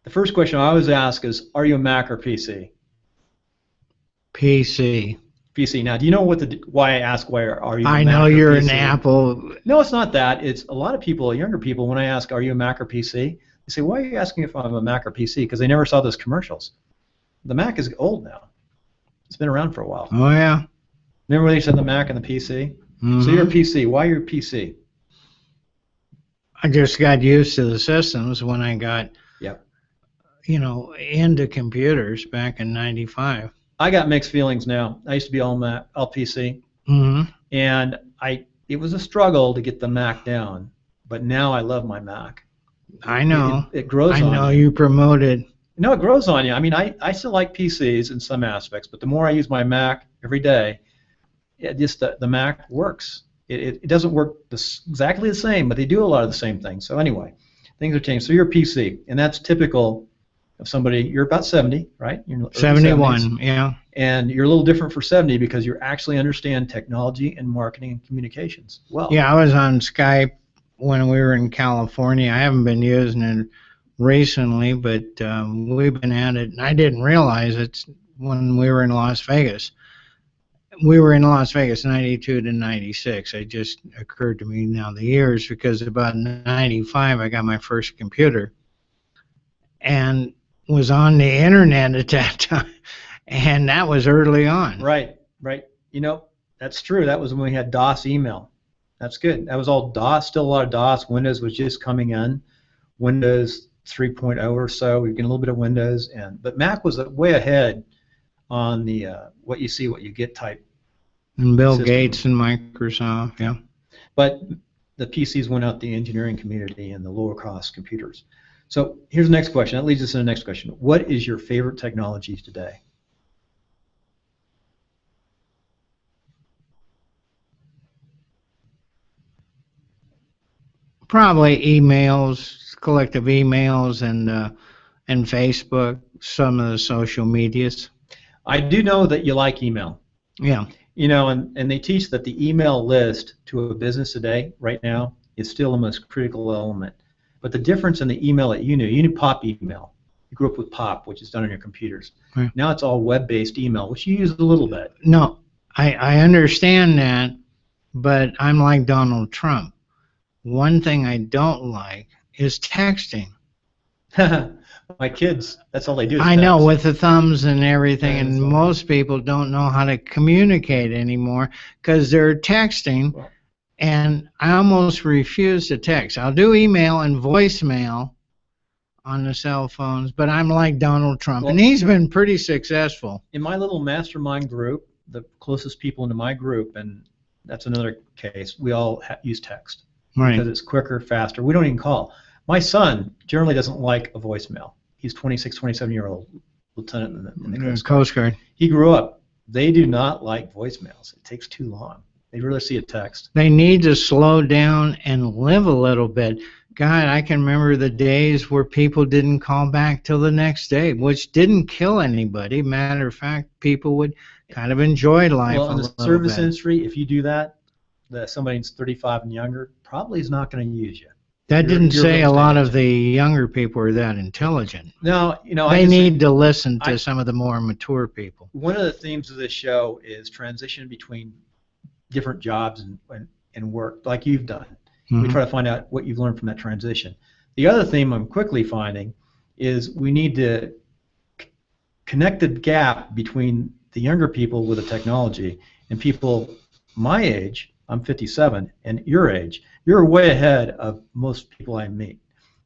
The first question I always ask is, are you a Mac or PC? PC. PC. Now, do you know why I ask why are you a I Mac know or you're an PC? Apple. No, it's not that. It's a lot of people, younger people, when I ask, are you a Mac or PC? They say, why are you asking if I'm a Mac or PC? Because they never saw those commercials. The Mac is old now. It's been around for a while. Oh yeah. Remember when they said the Mac and the PC? Mm-hmm. So you're a PC. Why are you a PC? I just got used to the systems when I got, Yep. into computers back in '95. I got mixed feelings now. I used to be all Mac, all PC, Mm-hmm. and it was a struggle to get the Mac down. But now I love my Mac. I know. It grows I on know you. you promoted. No, it grows on you. I mean, I still like PCs in some aspects, but the more I use my Mac every day, the Mac works. It doesn't work exactly the same, but they do a lot of the same things. So anyway, things have changed. So you're a PC, and that's typical of somebody. You're about 70, right? You're in the early 71, 70s. yeah. And you're a little different for 70 because you actually understand technology and marketing and communications well. Yeah, I was on Skype when we were in California. I haven't been using it recently, but we've been at it. And I didn't realize it when we were in Las Vegas. We were in Las Vegas 92 to 96. It just occurred to me now the years, because about 95 I got my first computer and was on the internet at that time. And that was early on. Right. That's true. That was when we had DOS email. That's good. That was all DOS, still a lot of DOS. Windows was just coming in. Windows 3.0 or so. We get a little bit of Windows, but Mac was way ahead on the what you see, what you get type. And Bill system. Gates and Microsoft, yeah. But the PCs went out the engineering community and the lower cost computers. So here's the next question. That leads us to the next question. What is your favorite technology today? Probably emails, collective emails, and Facebook, some of the social medias. I do know that you like email. Yeah. And they teach that the email list to a business today, right now, is still the most critical element. But the difference in the email that you knew POP email. You grew up with POP, which is done on your computers. Right. Now it's all web-based email, which you use a little bit. No, I understand that, but I'm like Donald Trump. One thing I don't like is texting. My kids, that's all they do is I text. know, with the thumbs and everything, Yeah, and most people don't know how to communicate anymore because they're texting, and I almost refuse to text. I'll do email and voicemail on the cell phones, but I'm like Donald Trump, and he's been pretty successful. In my little mastermind group, the closest people into my group, and that's another case, we all use text. Right. Because it's quicker, faster. We don't even call. My son generally doesn't like a voicemail. He's 26, 27-year-old lieutenant in the Coast Guard. He grew up. They do not like voicemails. It takes too long. They'd rather see a text. They need to slow down and live a little bit. God, I can remember the days where people didn't call back till the next day, which didn't kill anybody. Matter of fact, people would kind of enjoy life Well, a in the little service bit. industry, if you do that, somebody who's 35 and younger probably is not going to use you. That didn't you're say a gonna lot stay of the younger people are that intelligent. No, They need to listen to some of the more mature people. One of the themes of this show is transition between different jobs and work, like you've done. Mm-hmm. We try to find out what you've learned from that transition. The other theme I'm quickly finding is we need to connect the gap between the younger people with the technology and people my age. I'm 57, and your age. You're way ahead of most people I meet.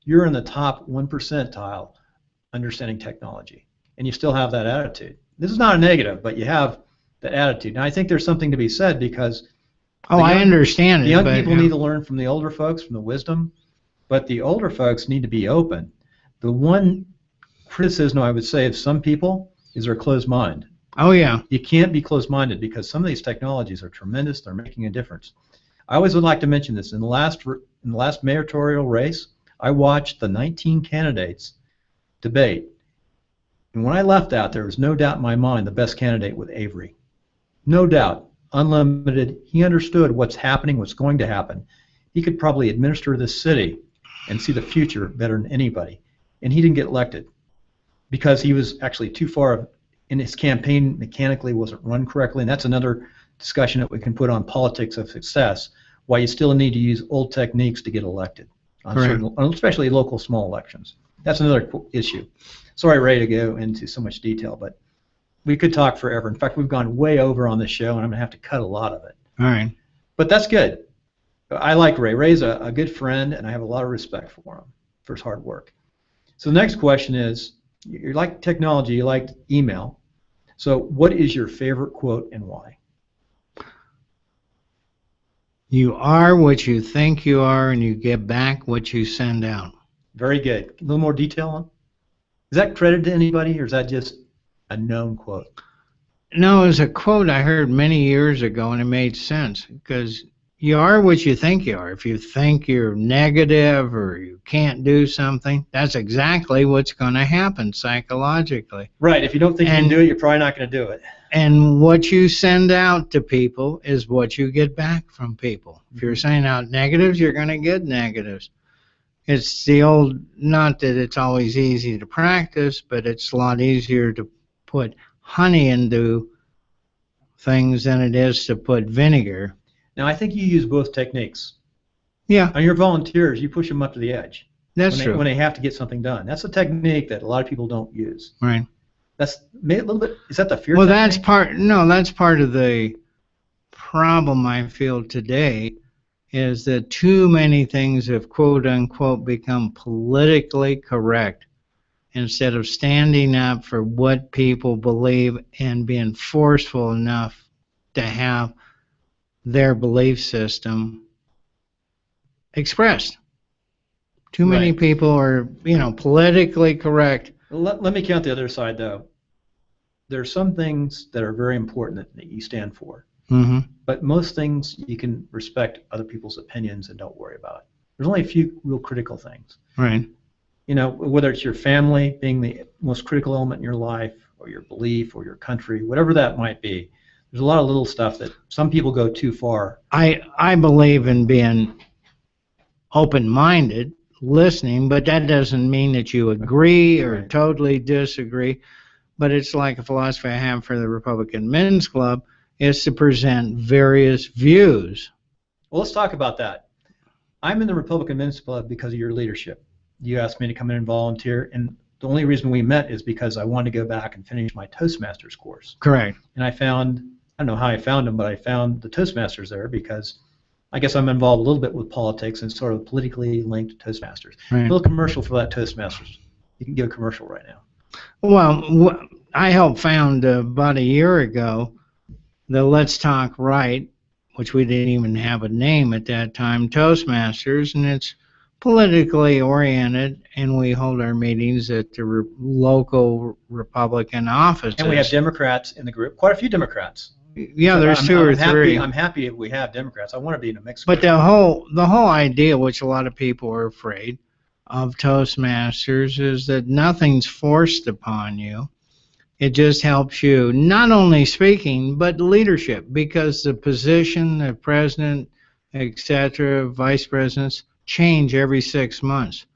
You're in the top 1 percentile understanding technology, and you still have that attitude. This is not a negative, but you have that attitude. And I think there's something to be said because I understand it. The young but, people need to learn from the older folks, from the wisdom, but the older folks need to be open. The one criticism I would say of some people is their closed mind. Oh, yeah. You can't be closed-minded because some of these technologies are tremendous. They're making a difference. I always would like to mention this. In the last mayoral race, I watched the 19 candidates debate. And when I left out, there was no doubt in my mind the best candidate was Avery. No doubt. Unlimited. He understood what's happening, what's going to happen. He could probably administer this city and see the future better than anybody. And he didn't get elected because he was actually too far and his campaign mechanically wasn't run correctly. And that's another discussion that we can put on politics of success, why you still need to use old techniques to get elected on certain, especially local small elections. That's another issue. Sorry, Ray, to go into so much detail, but we could talk forever. In fact, we've gone way over on this show, and I'm going to have to cut a lot of it. All right. But that's good. I like Ray. Ray's a good friend, and I have a lot of respect for him for his hard work. So the next question is, you like technology, you like email. So what is your favorite quote and why? You are what you think you are, and you get back what you send out. Very good. A little more detail on? Is that credited to anybody, or is that just a known quote? No, it was a quote I heard many years ago, and it made sense, because you are what you think you are. If you think you're negative or you can't do something, that's exactly what's going to happen psychologically. Right. If you don't think you can do it, you're probably not going to do it. And what you send out to people is what you get back from people. If you're sending out negatives, you're going to get negatives. It's the old, not that it's always easy to practice, but it's a lot easier to put honey into things than it is to put vinegar. Now, I think you use both techniques. Yeah. On your volunteers, you push them up to the edge. That's true. When they have to get something done. That's a technique that a lot of people don't use. Right. That's a little bit, is that the fear Well, technique? that's part of the problem I feel today, is that too many things have quote unquote become politically correct instead of standing up for what people believe and being forceful enough to have their belief system expressed. Too many people are, politically correct. Let me count the other side, though. There are some things that are very important that you stand for. Mm-hmm. But most things you can respect other people's opinions and don't worry about it. There's only a few real critical things. Right. Whether it's your family being the most critical element in your life, or your belief, or your country, whatever that might be. There's a lot of little stuff that some people go too far. I believe in being open-minded, listening, but that doesn't mean that you agree or totally disagree. But it's like a philosophy I have for the Republican Men's Club, is to present various views. Well, let's talk about that. I'm in the Republican Men's Club because of your leadership. You asked me to come in and volunteer, and the only reason we met is because I wanted to go back and finish my Toastmasters course. Correct. And I don't know how I found them, but I found the Toastmasters there because I guess I'm involved a little bit with politics and sort of politically linked Toastmasters. Right. A little commercial for that Toastmasters. You can give a commercial right now. Well, I helped found about a year ago the Let's Talk Right, which we didn't even have a name at that time, Toastmasters, and it's politically oriented, and we hold our meetings at the local Republican offices. And we have Democrats in the group, quite a few Democrats. Yeah, there's two or three. I'm happy if we have Democrats. I want to be in a mix. But the whole idea, which a lot of people are afraid of Toastmasters, is that nothing's forced upon you. It just helps you not only speaking, but leadership, because the position, the president, etc., vice presidents change every 6 months,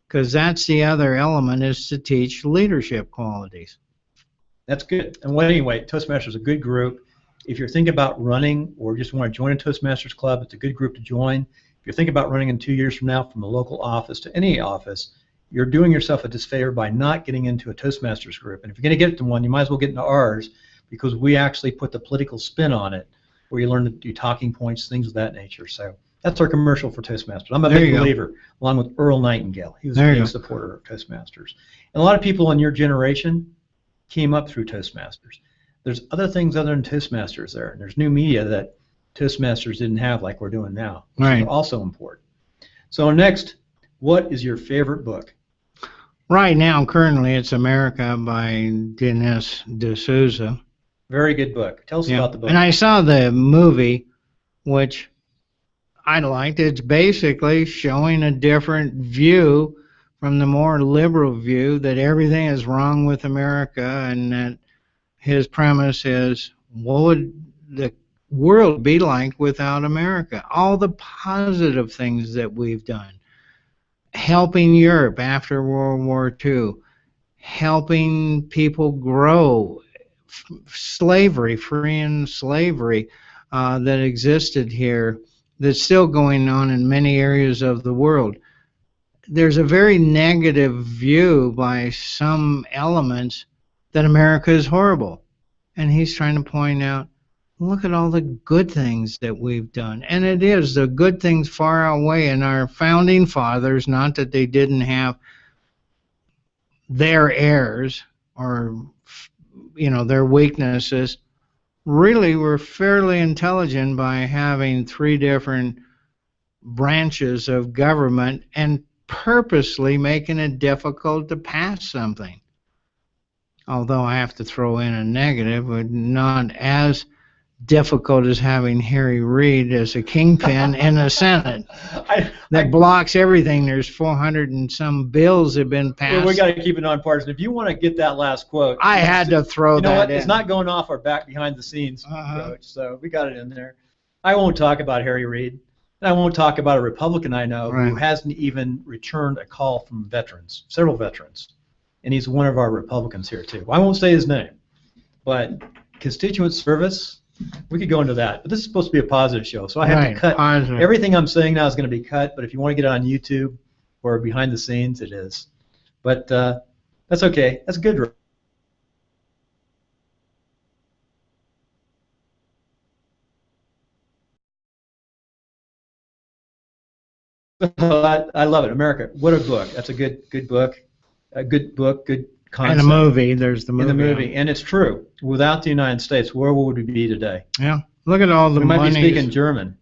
because that's the other element, is to teach leadership qualities. That's good. And anyway, Toastmasters is a good group. If you're thinking about running or just want to join a Toastmasters club, it's a good group to join. If you're thinking about running in 2 years from now from a local office to any office, you're doing yourself a disfavor by not getting into a Toastmasters group. And if you're going to get into one, you might as well get into ours, because we actually put the political spin on it, where you learn to do talking points, things of that nature. So that's our commercial for Toastmasters. I'm a big believer, along with Earl Nightingale. He was a big supporter of Toastmasters. And a lot of people in your generation came up through Toastmasters. There's other things other than Toastmasters there. There's new media that Toastmasters didn't have like we're doing now, which is also important. So next, what is your favorite book? Right now, currently, it's America by Dinesh D'Souza. Very good book. Tell us about the book. And I saw the movie, which I liked. It's basically showing a different view from the more liberal view, that everything is wrong with America, and that his premise is, what would the world be like without America? All the positive things that we've done. Helping Europe after World War II, helping people grow slavery, freeing slavery that existed here, that's still going on in many areas of the world. There's a very negative view by some elements that America is horrible. And he's trying to point out, look at all the good things that we've done. And it is, the good things far outweigh. And our founding fathers, not that they didn't have their errors or, their weaknesses, really were fairly intelligent by having three different branches of government and purposely making it difficult to pass something. Although I have to throw in a negative, but not as difficult as having Harry Reid as a kingpin in the Senate that blocks everything. There's 400 and some bills have been passed. Well, we got to keep it nonpartisan. If you want to get that last quote, I had to throw that in. It's not going off our back behind the scenes, Coach, so we got it in there. I won't talk about Harry Reid, and I won't talk about a Republican I know who hasn't even returned a call from veterans, several veterans, and he's one of our Republicans here too. I won't say his name, but constituent service, we could go into that, but this is supposed to be a positive show, so I have to cut. Everything I'm saying now is going to be cut, but if you want to get it on YouTube or behind the scenes, it is. But that's okay. That's good. I love it. America, what a book. That's a good book. A good book, good concept. And the movie, there's the movie. In the movie, and it's true. Without the United States, where would we be today? Yeah. Look at all the money. We might be speaking German.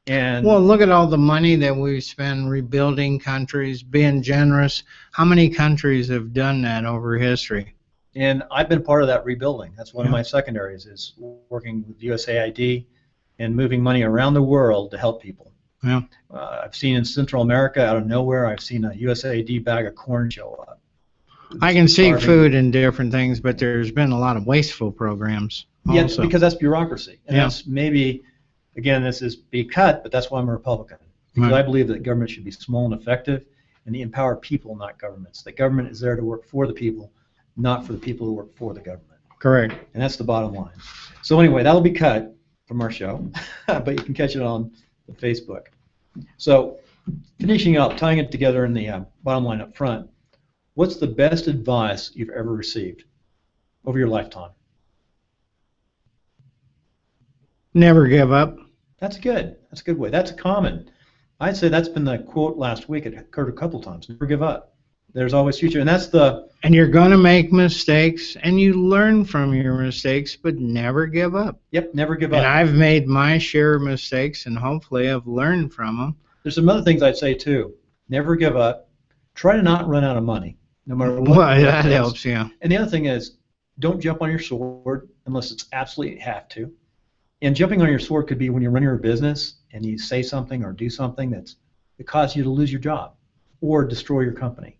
And well, look at all the money that we spend rebuilding countries, being generous. How many countries have done that over history? And I've been part of that rebuilding. That's one of my secondaries, is working with USAID and moving money around the world to help people. Yeah. I've seen in Central America, out of nowhere, I've seen a USAID bag of corn show up. I can see food and different things, but there's been a lot of wasteful programs also. Yes, because that's bureaucracy. And that's maybe, again, this is be cut, but that's why I'm a Republican. Because I believe that government should be small and effective, and empower people, not governments. That government is there to work for the people, not for the people who work for the government. Correct. And that's the bottom line. So anyway, that'll be cut from our show, but you can catch it on the Facebook. So finishing up, tying it together in the bottom line up front, what's the best advice you've ever received over your lifetime? Never give up. That's good. That's a good way. That's common. I'd say that's been the quote last week. It occurred a couple times. Never give up. There's always future. And that's the... And you're going to make mistakes, and you learn from your mistakes, but never give up. Yep, never give up. And I've made my share of mistakes, and hopefully I've learned from them. There's some other things I'd say, too. Never give up. Try to not run out of money, no matter what. Well, that helps, yeah. And the other thing is, don't jump on your sword unless it's absolutely have to. And jumping on your sword could be when you're running your business and you say something or do something that causes you to lose your job or destroy your company.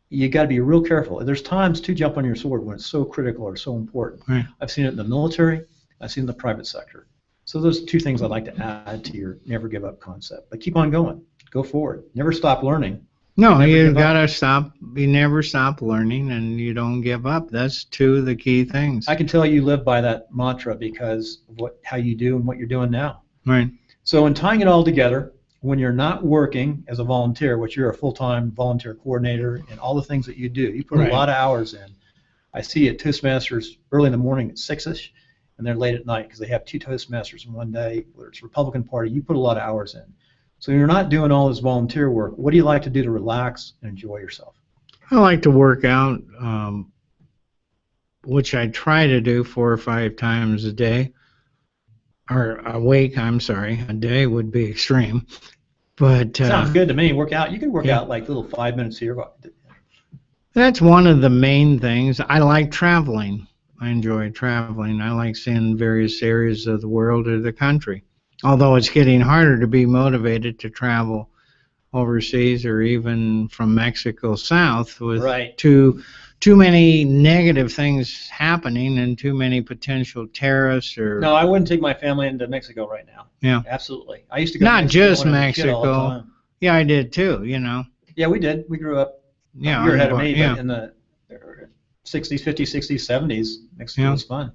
You got to be real careful. There's times to jump on your sword when it's so critical or so important. Right. I've seen it in the military. I've seen it in the private sector. So those are two things I'd like to add to your never give up concept. But keep on going. Go forward. Never stop learning. No, you got to stop. You never stop learning, and you don't give up. That's two of the key things. I can tell you live by that mantra because of how you do and what you're doing now. Right. So in tying it all together, when you're not working as a volunteer, which you're a full-time volunteer coordinator and all the things that you do, you put a lot of hours in. I see at Toastmasters early in the morning at 6-ish, and they're late at night because they have 2 Toastmasters in one day, whether it's Republican Party, you put a lot of hours in. So you're not doing all this volunteer work. What do you like to do to relax and enjoy yourself? I like to work out, which I try to do 4 or 5 times a day. Or a week, I'm sorry. A day would be extreme. But sounds good to me. Work out. You can work out like little 5 minutes here. That's one of the main things. I like traveling. I enjoy traveling. I like seeing various areas of the world or the country. Although it's getting harder to be motivated to travel overseas or even from Mexico south with too many negative things happening and too many potential terrorists or... No, I wouldn't take my family into Mexico right now. Yeah. Absolutely. I used to go Not to Mexico just Mexico. Yeah, I did too, you know. Yeah, we did. We grew up. Yeah. You're ahead of me, but in the 60s, 50s, 60s, 70s. Mexico was fun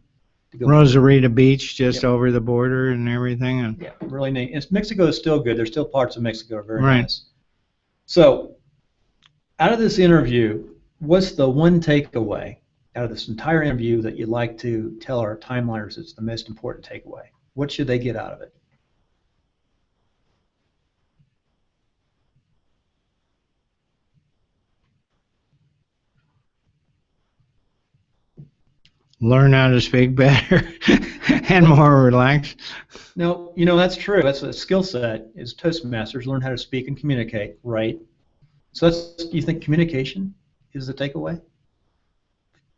to go. Rosarita Beach, just Yep. over the border and everything. And Yeah, really neat. Mexico is still good. There's still parts of Mexico that are very Right. nice. So, out of this interview, what's the one takeaway out of this entire interview that you'd like to tell our timeliners is the most important takeaway? What should they get out of it? learn how to speak better and more relaxed. No, that's true. That's a skill set is Toastmasters, learn how to speak and communicate, right? So do you think communication is the takeaway?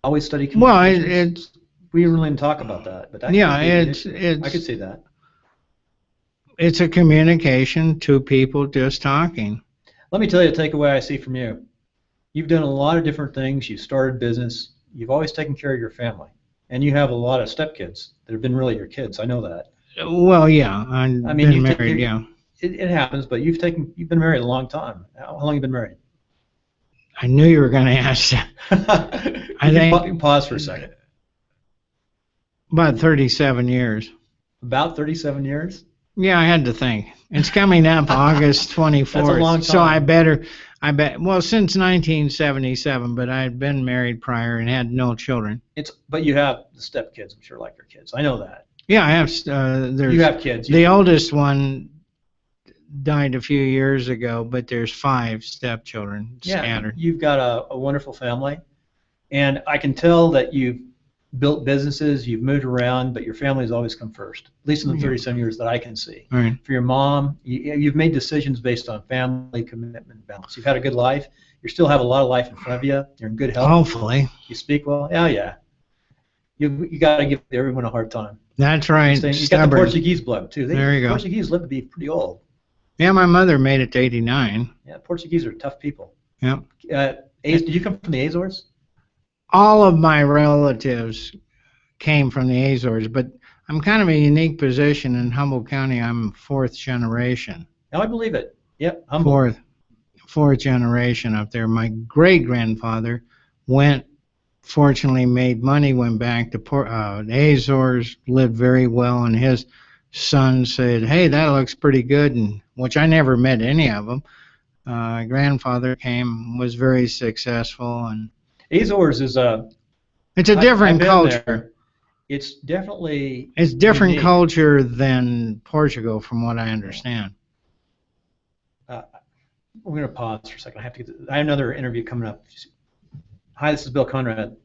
Always study communication. Well, we really didn't talk about that, but I could see that. It's a communication, two people just talking. Let me tell you a takeaway I see from you. You've done a lot of different things. You've started business. You've always taken care of your family. And you have a lot of stepkids that have been really your kids. I know that. Well, yeah. I mean, been married, yeah. It happens, but you've been married a long time. How long have you been married? I knew you were going to ask that. You can pause for a second. About 37 years. About 37 years? Yeah, I had to think. It's coming up August 24th. That's a long time. So well, since 1977, but I had been married prior and had no children. But you have the stepkids, I'm sure, like your kids. I know that. Yeah, I have. You have kids. The oldest one died a few years ago, but there's 5 stepchildren scattered. You've got a wonderful family, and I can tell that you've built businesses, you've moved around, but your family has always come first, at least in the 37 years that I can see. Right. For your mom, you've made decisions based on family, commitment, and balance. You've had a good life. You still have a lot of life in front of you. You're in good health. Hopefully. You speak well. Yeah. You got to give everyone a hard time. That's right. You got the Portuguese blood, too. There you go. Portuguese live to be pretty old. Yeah, my mother made it to 89. Yeah, Portuguese are tough people. Yeah. Did you come from the Azores? All of my relatives came from the Azores, but I'm kind of a unique position in Humboldt County. I'm 4th generation. Oh, I believe it. Yep, Humboldt. Fourth generation up there. My great-grandfather fortunately made money, went back to the Azores, lived very well, and his son said, hey, that looks pretty good, and which I never met any of them. Grandfather was very successful. And Azores is it's a different culture. There. It's definitely different unique. Culture than Portugal, from what I understand. We're going to pause for a second. I have another interview coming up. Hi, this is Bill Conrad.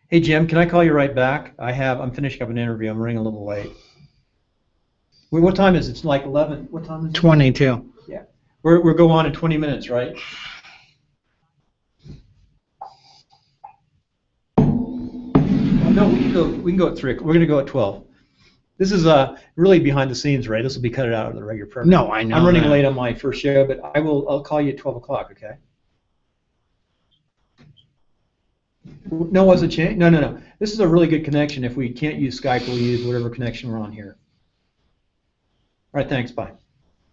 Hey, Jim, can I call you right back? I'm finishing up an interview. I'm running a little late. Wait, what time is it? It's like 11. What time is it? 22. Yeah. We're going on in 20 minutes, right? No, we can go at 3. We're going to go at 12. This is really behind the scenes, Ray. This will be cut out of the regular program. No, I know. I'm running late on my first show, but I'll call you at 12 o'clock, okay? No, was it change? No. This is a really good connection. If we can't use Skype, we'll use whatever connection we're on here. All right, thanks. Bye.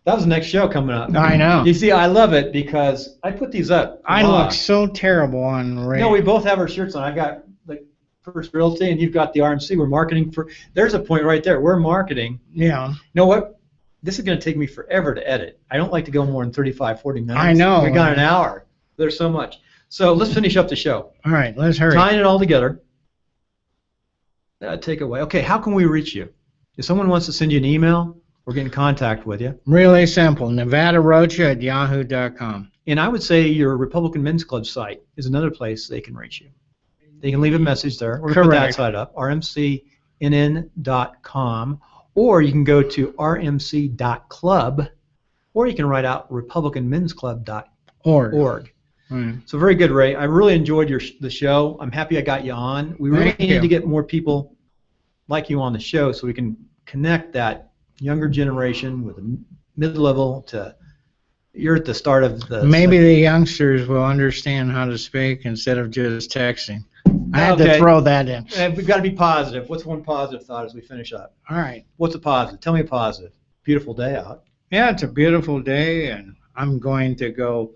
That was the next show coming up. I know. You see, I love it because I put these up. I look so terrible on radio. No, we both have our shirts on. I got the First Realty, and you've got the RMC. We're marketing for. There's a point right there. We're marketing. Yeah. You know what? This is going to take me forever to edit. I don't like to go more than 35, 40 minutes. I know. We got an hour. There's so much. So let's finish up the show. All right, let's hurry. Tying it all together. Takeaway. Okay, how can we reach you? If someone wants to send you an email or get in contact with you. Really simple. NevadaRocha@yahoo.com. And I would say your Republican Men's Club site is another place they can reach you. They can leave a message there. We're going to put that site up, rmcnn.com, or you can go to rmc.club, or you can write out republicanmensclub.org. Right. So very good, Ray. I really enjoyed the show. I'm happy I got you on. We really need to get more people like you on the show so we can connect that younger generation with the mid-level to you're at the start of the. Maybe the youngsters will understand how to speak instead of just texting. I had to throw that in. We've got to be positive. What's one positive thought as we finish up? All right. What's a positive? Tell me a positive. Beautiful day out. Yeah, it's a beautiful day, and I'm going to go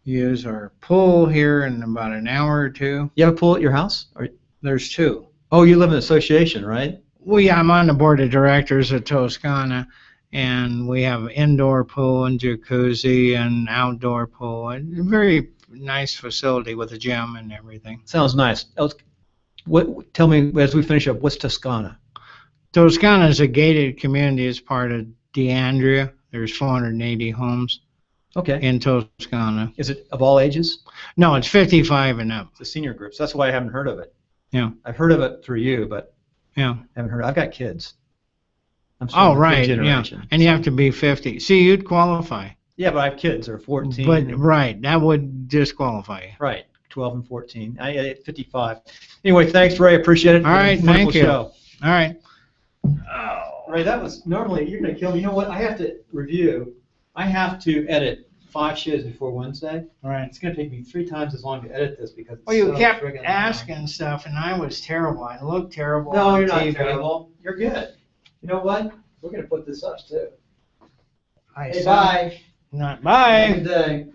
use our pool here in about an hour or two. You have a pool at your house? Or, There's two. oh, you live in an association, right? Well, yeah, I'm on the board of directors at Toscana, and we have indoor pool and jacuzzi and outdoor pool. A very nice facility with a gym and everything. Sounds nice. What? Tell me as we finish up. What's Toscana? Toscana is a gated community. It's part of DeAndrea. There's 480 homes Okay. in Toscana. Is it of all ages? No, it's 55 and up. It's a senior group. So that's why I haven't heard of it. Yeah. I've heard of it through you, but Yeah. I haven't heard. I've got kids. I'm still Oh, in the kid right. Yeah. generation. And you have to be 50. See, you'd qualify. Yeah, but I have kids. They're 14. But, right, that would disqualify you. Right. 12 and 14. I at 55. Anyway, thanks, Ray. Appreciate it. All right, Wonderful thank you. show. All right. Ray, that was normally you're going to kill me. You know what? I have to review. I have to edit 5 shows before Wednesday. All right. It's going to take me 3 times as long to edit this because it's Well, you so kept friggin' long. asking stuff, and I was terrible. I looked terrible No, on you're not TV. terrible. You're good. You know what? We're going to put this up too. I Hey, saw- bye. Not, Have a bye. good day.